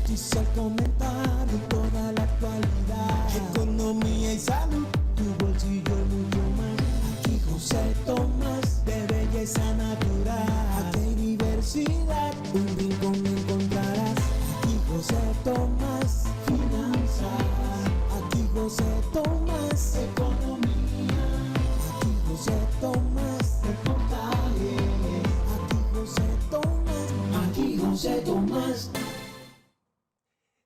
Noticia, comentario, toda la actualidad. Economía y salud, tu bolsillo y mucho más. Aquí José Tomás, de belleza natural. Aquí hay diversidad, un rincón encontrarás. Aquí José Tomás, finanzas. Aquí José Tomás, economía. Aquí José Tomás, reportajes. Aquí José Tomás, aquí José Tomás.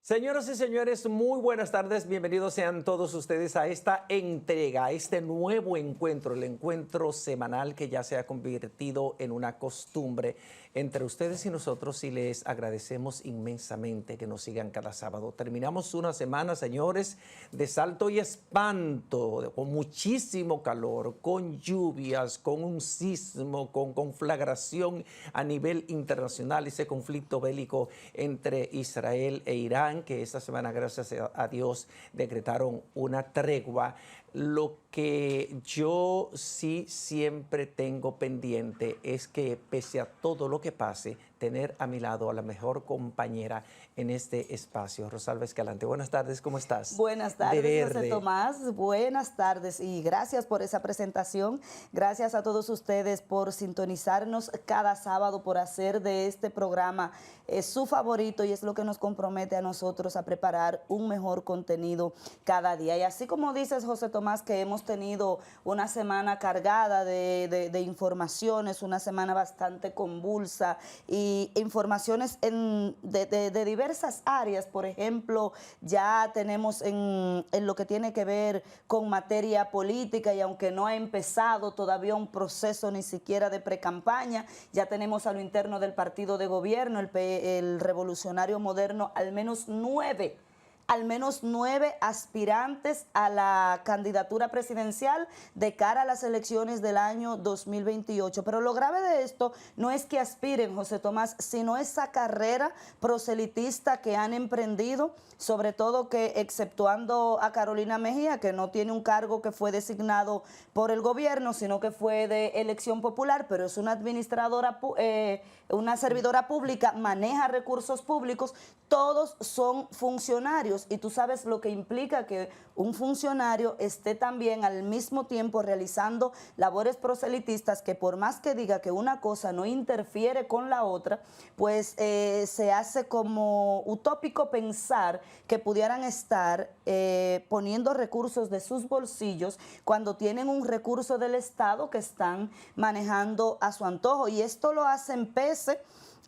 Señoras y señores, muy buenas tardes. Bienvenidos sean todos ustedes a esta entrega, a este nuevo encuentro, el encuentro semanal que ya se ha convertido en una costumbre entre ustedes y nosotros, y les agradecemos inmensamente que nos sigan cada sábado. Terminamos una semana, señores, de salto y espanto, con muchísimo calor, con lluvias, con un sismo, con conflagración a nivel internacional, ese conflicto bélico entre Israel e Irán, que esta semana, gracias a Dios, decretaron una tregua. Lo que yo sí siempre tengo pendiente es que, pese a todo lo que pase, tener a mi lado a la mejor compañera en este espacio, Rosalba Escalante. Buenas tardes, ¿cómo estás? Buenas tardes, José Tomás. Buenas tardes y gracias por esa presentación. Gracias a todos ustedes por sintonizarnos cada sábado, por hacer de este programa su favorito, y es lo que nos compromete a nosotros a preparar un mejor contenido cada día. Y así como dices, José Tomás, que hemos tenido una semana cargada de informaciones, una semana bastante convulsa y informaciones de diversas áreas. Por ejemplo, ya tenemos en lo que tiene que ver con materia política, y aunque no ha empezado todavía un proceso ni siquiera de precampaña, ya tenemos a lo interno del partido de gobierno, el Revolucionario Moderno, al menos nueve aspirantes a la candidatura presidencial de cara a las elecciones del año 2028. Pero lo grave de esto no es que aspiren, José Tomás, sino esa carrera proselitista que han emprendido, sobre todo que, exceptuando a Carolina Mejía, que no tiene un cargo que fue designado por el gobierno, sino que fue de elección popular, pero es una administradora, una servidora pública, maneja recursos públicos, todos son funcionarios, y tú sabes lo que implica que un funcionario esté también al mismo tiempo realizando labores proselitistas, que por más que diga que una cosa no interfiere con la otra, pues se hace como utópico pensar que pudieran estar poniendo recursos de sus bolsillos cuando tienen un recurso del Estado que están manejando a su antojo. Y esto lo hacen pese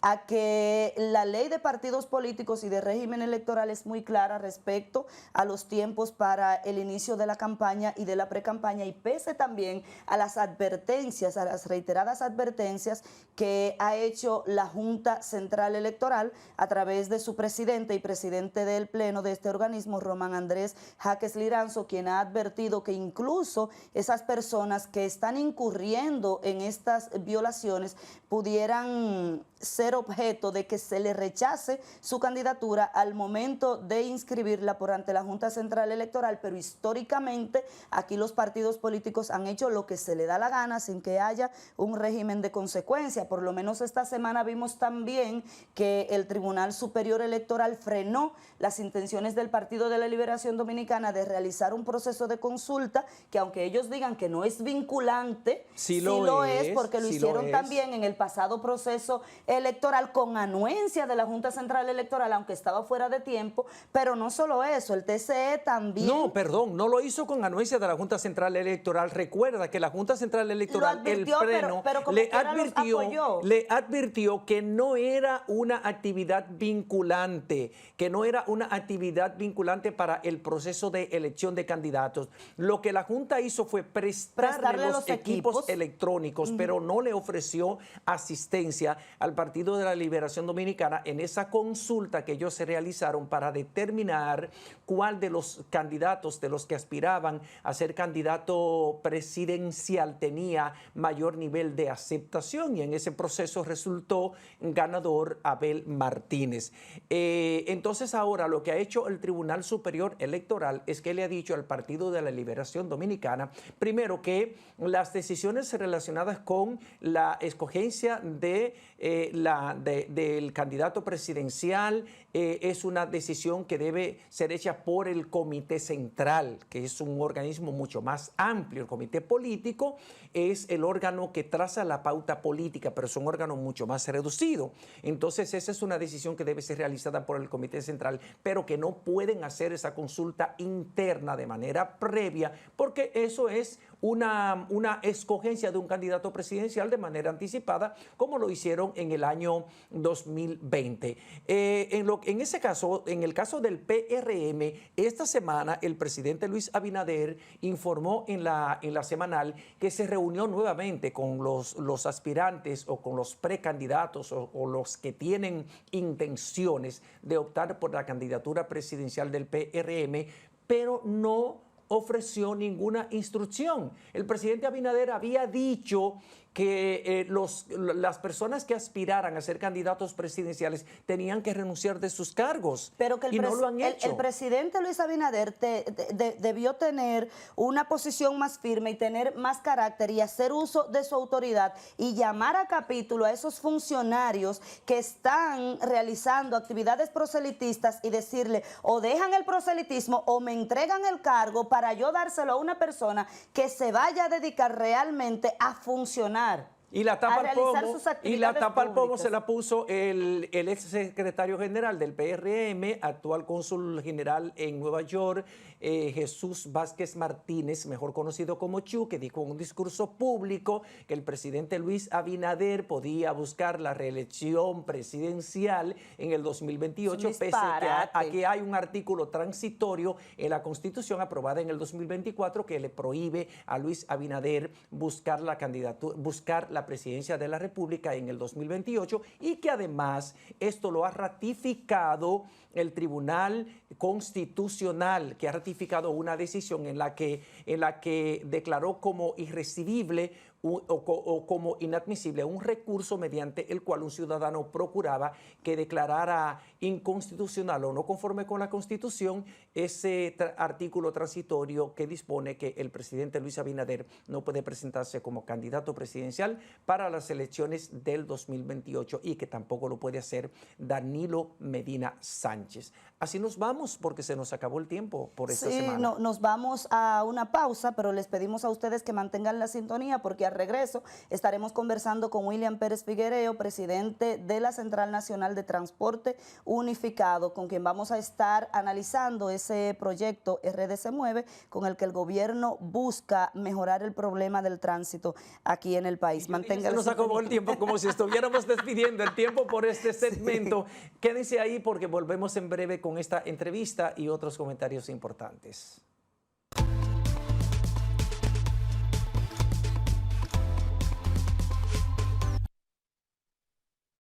a que la ley de partidos políticos y de régimen electoral es muy clara respecto a los tiempos para el inicio de la campaña y de la precampaña, y pese también a las advertencias, a las reiteradas advertencias que ha hecho la Junta Central Electoral a través de su presidente y presidente del Pleno de este organismo, Román Andrés Jaques Liranzo, quien ha advertido que incluso esas personas que están incurriendo en estas violaciones pudieran ser objeto de que se le rechace su candidatura al momento de inscribirla por ante la Junta Central Electoral. Pero históricamente aquí los partidos políticos han hecho lo que se le da la gana sin que haya un régimen de consecuencia. Por lo menos esta semana vimos también que el Tribunal Superior Electoral frenó las intenciones del Partido de la Liberación Dominicana de realizar un proceso de consulta que, aunque ellos digan que no es vinculante, sí lo es, porque lo hicieron también en el pasado proceso electoral con anuencia de la Junta Central Electoral, aunque estaba fuera de tiempo. Pero no solo eso, el TCE también... No, perdón, no lo hizo con anuencia de la Junta Central Electoral. Recuerda que la Junta Central Electoral, advirtió, el Pleno, pero le advirtió que no era una actividad vinculante, para el proceso de elección de candidatos. Lo que la Junta hizo fue prestarle los equipos electrónicos, pero no le ofreció asistencia al Partido de la Liberación Dominicana en esa consulta que ellos se realizaron para determinar cuál de los candidatos, de los que aspiraban a ser candidato presidencial, tenía mayor nivel de aceptación, y en ese proceso resultó ganador Abel Martínez. Entonces ahora lo que ha hecho el Tribunal Superior Electoral es que le ha dicho al Partido de la Liberación Dominicana, primero, que las decisiones relacionadas con la escogencia de del candidato presidencial es una decisión que debe ser hecha por el Comité Central, que es un organismo mucho más amplio. El Comité Político es el órgano que traza la pauta política, pero es un órgano mucho más reducido. Entonces, esa es una decisión que debe ser realizada por el Comité Central, pero que no pueden hacer esa consulta interna de manera previa, porque eso es una escogencia de un candidato presidencial de manera anticipada, como lo hicieron en el año 2020. En ese caso, en el caso del PRM, esta semana el presidente Luis Abinader informó en la semanal que se reunió nuevamente con los aspirantes o con los precandidatos o los que tienen intenciones de optar por la candidatura presidencial del PRM, pero no ofreció ninguna instrucción. El presidente Abinader había dicho que las personas que aspiraran a ser candidatos presidenciales tenían que renunciar de sus cargos, pero que y no lo han hecho. El presidente Luis Abinader debió tener una posición más firme y tener más carácter y hacer uso de su autoridad y llamar a capítulo a esos funcionarios que están realizando actividades proselitistas y decirle o dejan el proselitismo o me entregan el cargo para yo dárselo a una persona que se vaya a dedicar realmente a funcionar. Y la tapa al pomo se la la puso el ex secretario general del PRM, actual cónsul general en Nueva York, Jesús Vázquez Martínez, mejor conocido como Chu, que dijo en un discurso público que el presidente Luis Abinader podía buscar la reelección presidencial en el 2028, pese a que hay un artículo transitorio en la Constitución aprobada en el 2024 que le prohíbe a Luis Abinader buscar la candidatura, buscar la presidencia de la República en el 2028, y que además esto lo ha ratificado el Tribunal Constitucional, que ha ratificado una decisión en la que declaró como irrecibible o como inadmisible un recurso mediante el cual un ciudadano procuraba que declarara inconstitucional o no conforme con la Constitución ese artículo transitorio que dispone que el presidente Luis Abinader no puede presentarse como candidato presidencial para las elecciones del 2028 y que tampoco lo puede hacer Danilo Medina Sánchez. Así nos vamos porque se nos acabó el tiempo por esta semana. No, nos vamos a una pausa, pero les pedimos a ustedes que mantengan la sintonía porque al regreso estaremos conversando con William Pérez Figuereo, presidente de la Central Nacional de Transporte Unificado, con quien vamos a estar analizando ese proyecto RD Se Mueve, con el que el gobierno busca mejorar el problema del tránsito aquí en el país. Se nos acabó el tiempo como si estuviéramos despidiendo el tiempo por este segmento. Sí. Quédense ahí porque volvemos en breve con esta entrevista y otros comentarios importantes.